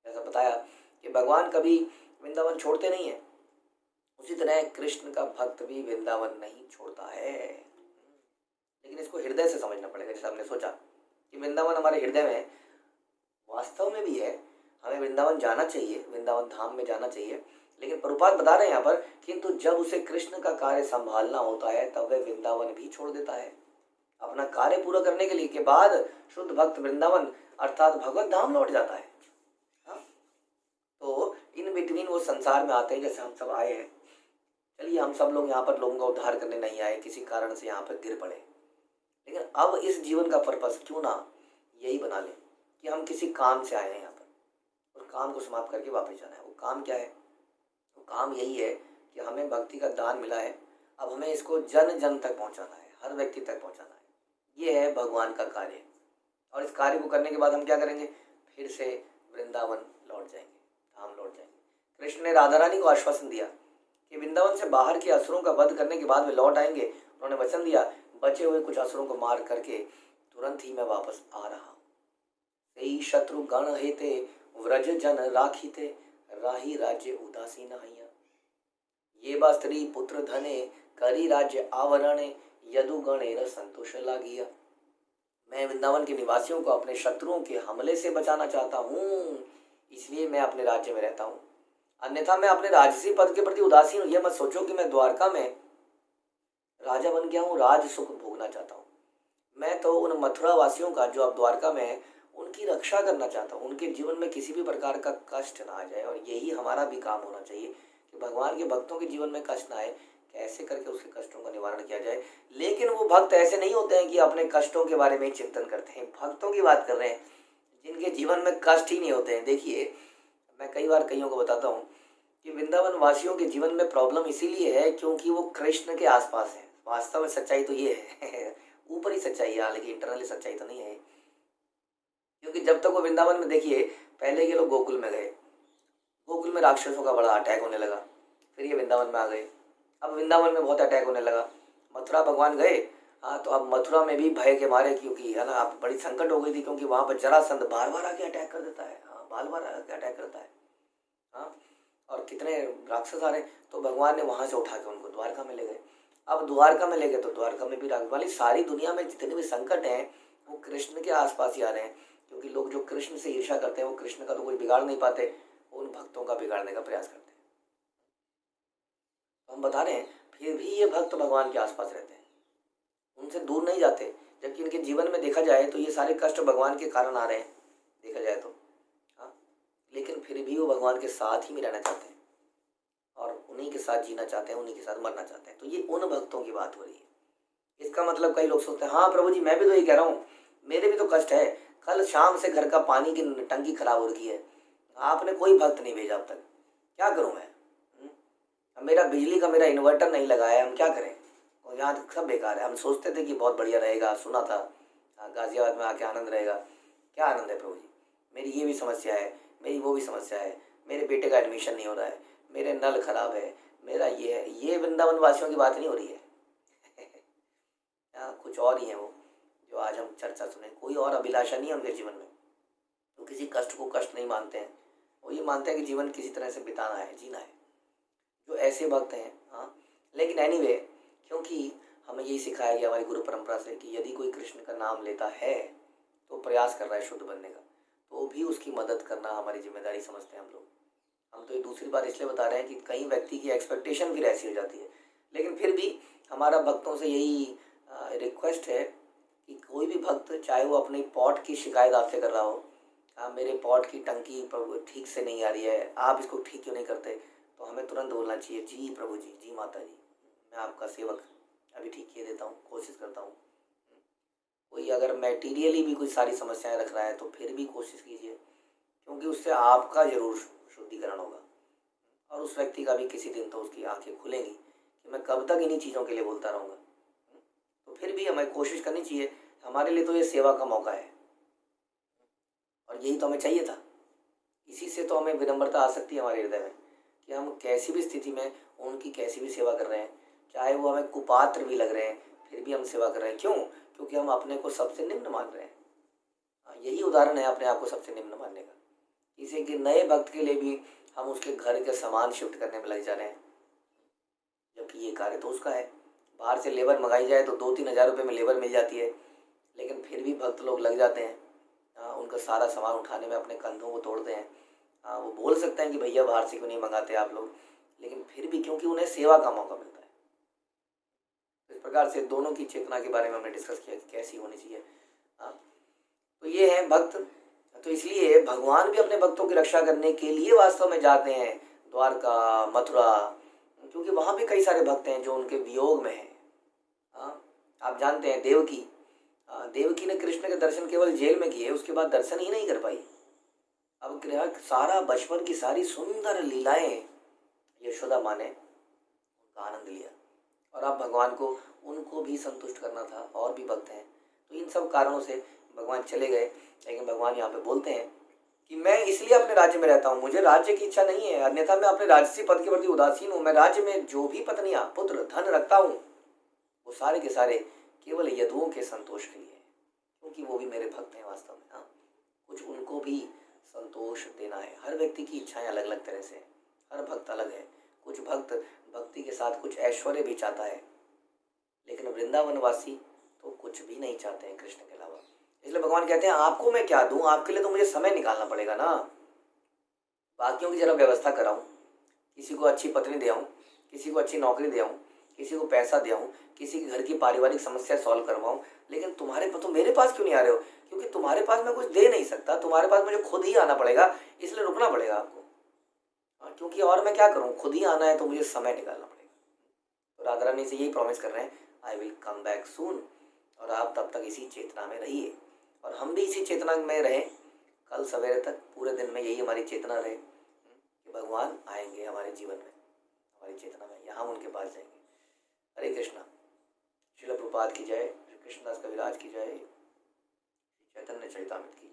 ऐसा बताया कि भगवान कभी वृंदावन छोड़ते नहीं है, उसी तरह कृष्ण का भक्त भी वृंदावन नहीं छोड़ता है। लेकिन इसको हृदय से समझना पड़ेगा। जैसे हमने सोचा कि वृंदावन हमारे हृदय में वास्तव में भी है, हमें वृंदावन जाना चाहिए, वृंदावन धाम में जाना चाहिए। लेकिन प्रभुपाद बता रहे हैं यहाँ पर, किंतु जब उसे कृष्ण का कार्य संभालना होता है तब वह वृंदावन भी छोड़ देता है। अपना कार्य पूरा करने के लिए के बाद शुद्ध भक्त वृंदावन अर्थात भगवत धाम लौट जाता है। तो इन बिटवीन वो संसार में आते हैं, जैसे हम सब आए हैं। चलिए हम सब लोग यहाँ पर लोगों का उद्धार करने नहीं आए, किसी कारण से यहाँ पर गिर पड़े। लेकिन अब इस जीवन का पर्पस क्यों ना यही बना लें कि हम किसी काम से आए हैं यहाँ पर और काम को समाप्त करके वापस जाना है। वो काम क्या है? वो काम यही है कि हमें भक्ति का दान मिला है, अब हमें इसको जन जन तक पहुँचाना है, हर व्यक्ति तक पहुँचाना है। ये है भगवान का कार्य। और इस कार्य को करने के बाद हम क्या करेंगे? फिर से वृंदावन लौट जाएंगे, धाम लौट जाएंगे। कृष्ण ने राधा रानी को आश्वासन दिया कि वृंदावन से बाहर के असुरों का वध करने के बाद वे लौट आएंगे। उन्होंने वचन दिया, बचे हुए कुछ असुरों को मार करके तुरंत ही मैं वापस आ रहा हूँ। सही शत्रु गण हेते व्रज जन राखीते राही राज्य उदासीन हैया। ये बा स्त्री पुत्र धने करी राज्य आवरणे यदु गणेर संतोष लागिया। मैं वृंदावन के निवासियों को अपने शत्रुओं के हमले से बचाना चाहता हूँ, इसलिए मैं अपने राज्य में रहता हूँ। अन्यथा मैं अपने राजसी पद के प्रति उदासीन हूँ। यह मत सोचो कि मैं द्वारका में राजा बन गया हूँ, राज सुख भोगना चाहता हूँ। मैं तो उन मथुरा वासियों का जो अब द्वारका में है उनकी रक्षा करना चाहता हूँ, उनके जीवन में किसी भी प्रकार का कष्ट ना आ जाए। और यही हमारा भी काम होना चाहिए कि भगवान के भक्तों के जीवन में कष्ट ना आए, कैसे करके उसके कष्टों का निवारण किया जाए। लेकिन वो भक्त ऐसे नहीं होते हैं कि अपने कष्टों के बारे में ही चिंतन करते हैं। भक्तों की बात कर रहे हैं जिनके जीवन में कष्ट ही नहीं होते हैं। देखिए मैं कई बार कईयों को बताता हूँ कि वृंदावन वासियों के जीवन में प्रॉब्लम इसीलिए है क्योंकि वो कृष्ण के आसपास है। वास्तव में सच्चाई तो ये है ऊपरी सच्चाई है, लेकिन इंटरनली सच्चाई तो नहीं है। क्योंकि जब तक वो वृंदावन में, देखिए पहले के लोग गोकुल में गए, गोकुल में राक्षसों का बड़ा अटैक होने लगा, फिर ये वृंदावन में आ गए, अब वृंदावन में बहुत अटैक होने लगा। मथुरा भगवान गए, तो अब मथुरा में भी भय के मारे, क्योंकि है ना अब बड़ी संकट हो गई थी, क्योंकि वहाँ पर जरासंध बार बार आके अटैक कर देता है, बार बार आके अटैक करता है, और कितने राक्षस आ रहे, तो भगवान ने वहाँ से उठा के उनको द्वारका में ले गए। अब द्वारका में ले गए तो द्वारका में भी राक्षस, वाली सारी दुनिया में जितने भी संकट हैं वो कृष्ण के आसपास ही आ रहे हैं। क्योंकि लोग जो कृष्ण से ईर्ष्या करते हैं वो कृष्ण का तो कोई बिगाड़ नहीं पाते, उन भक्तों का बिगाड़ने का प्रयास करते हैं। हम बता रहे हैं, फिर भी ये भक्त भगवान के आसपास रहते हैं, उनसे दूर नहीं जाते। जबकि इनके जीवन में देखा जाए तो ये सारे कष्ट भगवान के कारण आ रहे हैं, देखा जाए तो। हाँ, लेकिन फिर भी वो भगवान के साथ ही में रहना चाहते हैं और उन्हीं के साथ जीना चाहते हैं, उन्हीं के साथ मरना चाहते हैं। तो ये उन भक्तों की बात हो रही है। इसका मतलब कई लोग सोचते हैं, हाँ प्रभु जी मैं भी तो ये कह रहा हूँ, मेरे भी तो कष्ट है, कल शाम से घर का पानी की टंकी खराब हो रही है, आपने कोई भक्त नहीं भेजा अब तक, क्या करूँ मैं? अब मेरा बिजली का मेरा इन्वर्टर नहीं लगा है, हम क्या करें? और यहाँ तक सब बेकार है। हम सोचते थे कि बहुत बढ़िया रहेगा, सुना था गाजियाबाद में आके आनंद रहेगा। क्या आनंद है प्रभु जी? मेरी ये भी समस्या है, मेरी वो भी समस्या है, मेरे बेटे का एडमिशन नहीं हो रहा है, मेरे नल खराब है, मेरा ये है। ये वृंदावन वासियों की बात नहीं हो रही है। कुछ और ही है वो जो आज हम चर्चा सुने। कोई और अभिलाषा नहीं है उनके जीवन में, वो किसी कष्ट को कष्ट नहीं मानते हैं, वो ये मानते हैं कि जीवन किसी तरह से बिताना है, जीना है, जो ऐसे भक्त हैं। हाँ, लेकिन एनीवे, क्योंकि हमें यही सिखाया गया हमारी गुरु परंपरा से कि यदि कोई कृष्ण का नाम लेता है तो प्रयास कर रहा है शुद्ध बनने का, तो भी उसकी मदद करना हमारी जिम्मेदारी समझते हैं हम लोग। हम तो ये दूसरी बार इसलिए बता रहे हैं कि कई व्यक्ति की एक्सपेक्टेशन फिर ऐसी हो जाती है। लेकिन फिर भी हमारा भक्तों से यही रिक्वेस्ट है कि कोई भी भक्त, चाहे वो अपनी पॉट की शिकायत आपसे कर रहा हो, मेरे पॉट की टंकी ठीक से नहीं आ रही है, आप इसको ठीक क्यों नहीं करते, तो हमें तुरंत बोलना चाहिए, जी प्रभु जी, जी माता जी, मैं आपका सेवक अभी ठीक किए देता हूँ, कोशिश करता हूँ। कोई अगर मैटीरियली भी कोई सारी समस्याएं रख रहा है तो फिर भी कोशिश कीजिए, क्योंकि उससे आपका जरूर शुद्धिकरण होगा और उस व्यक्ति का भी किसी दिन तो उसकी आंखें खुलेंगी कि मैं कब तक इन्हीं चीज़ों के लिए बोलता रहूँगा। तो फिर भी हमें कोशिश करनी चाहिए, हमारे लिए तो ये सेवा का मौका है और यही तो हमें चाहिए था। इसी से तो हमें विनम्रता आ सकती है हमारे हृदय में कि हम कैसी भी स्थिति में उनकी कैसी भी सेवा कर रहे हैं, चाहे वो हमें कुपात्र भी लग रहे हैं, फिर भी हम सेवा कर रहे हैं। क्यों? क्योंकि हम अपने को सबसे निम्न मान रहे हैं। यही उदाहरण है अपने आप को सबसे निम्न मानने का। इसे कि नए भक्त के लिए भी हम उसके घर के सामान शिफ्ट करने में लग जा रहे हैं, जबकि ये कार्य तो उसका है। बाहर से लेबर मंगाई जाए तो 2-3 हज़ार रुपये में लेबर मिल जाती है, लेकिन फिर भी भक्त लोग लग जाते हैं उनका सारा सामान उठाने में, अपने कंधों को तोड़ते हैं। वो बोल सकते हैं कि भैया बाहर से क्यों नहीं मंगाते आप लोग, लेकिन फिर भी क्योंकि उन्हें सेवा का मौका मिलता है। इस प्रकार से दोनों की चेतना के बारे में हमने डिस्कस किया कि कैसी होनी चाहिए। तो ये है भक्त। तो इसलिए भगवान भी अपने भक्तों की रक्षा करने के लिए वास्तव में जाते हैं द्वारका, मथुरा, क्योंकि वहाँ भी कई सारे भक्त हैं जो उनके वियोग में हैं। आप जानते हैं देवकी ने कृष्ण के दर्शन केवल जेल में किए, उसके बाद दर्शन ही नहीं कर पाई। अब सारा बचपन की सारी सुंदर लीलाएं यशोदा माँ ने उनका आनंद लिया, और अब भगवान को उनको भी संतुष्ट करना था, और भी भक्त हैं। तो इन सब कारणों से भगवान चले गए। लेकिन भगवान यहाँ पे बोलते हैं कि मैं इसलिए अपने राज्य में रहता हूँ, मुझे राज्य की इच्छा नहीं है, अन्यथा मैं अपने राजसी पद के प्रति उदासीन हूँ। मैं राज्य में जो भी पत्नियां, पुत्र, धन रखता हूँ, वो सारे के सारे केवल यदुओं के संतोष के लिए है, क्योंकि वो भी मेरे भक्त हैं वास्तव में। हाँ, कुछ उनको भी संतोष देना है। हर व्यक्ति की इच्छाएं अलग अलग तरह से हैं, हर भक्त अलग है। कुछ भक्त भक्ति के साथ कुछ ऐश्वर्य भी चाहता है, लेकिन वृंदावनवासी तो कुछ भी नहीं चाहते हैं कृष्ण के अलावा। इसलिए भगवान कहते हैं आपको मैं क्या दूं, आपके लिए तो मुझे समय निकालना पड़ेगा ना। बाकियों की जरा व्यवस्था कराऊं, किसी को अच्छी पत्नी दे आऊं, किसी को अच्छी नौकरी दे आऊं, किसी को पैसा दे आऊं, किसी के घर की पारिवारिक समस्या सॉल्व करवाऊं, लेकिन तुम्हारे तो मेरे पास क्यों नहीं आ रहे हो? क्योंकि तुम्हारे पास मैं कुछ दे नहीं सकता, तुम्हारे पास मुझे खुद ही आना पड़ेगा, इसलिए रुकना पड़ेगा आपको। क्योंकि और मैं क्या करूं, खुद ही आना है तो मुझे समय निकालना पड़ेगा। तो राधा रानी से यही प्रॉमिस कर रहे हैं, I will come back soon. और आप तब तक इसी चेतना में रहिए, और हम भी इसी चेतना में रहें। कल सवेरे तक पूरे दिन में यही हमारी चेतना रहे कि भगवान आएंगे हमारे जीवन में, हमारी चेतना में, यहाँ हम उनके पास जाएंगे। हरे कृष्णा। श्रील प्रभुपाद की जय, श्री कृष्णदास कविराज की जय, चैतन्य चरितामृत की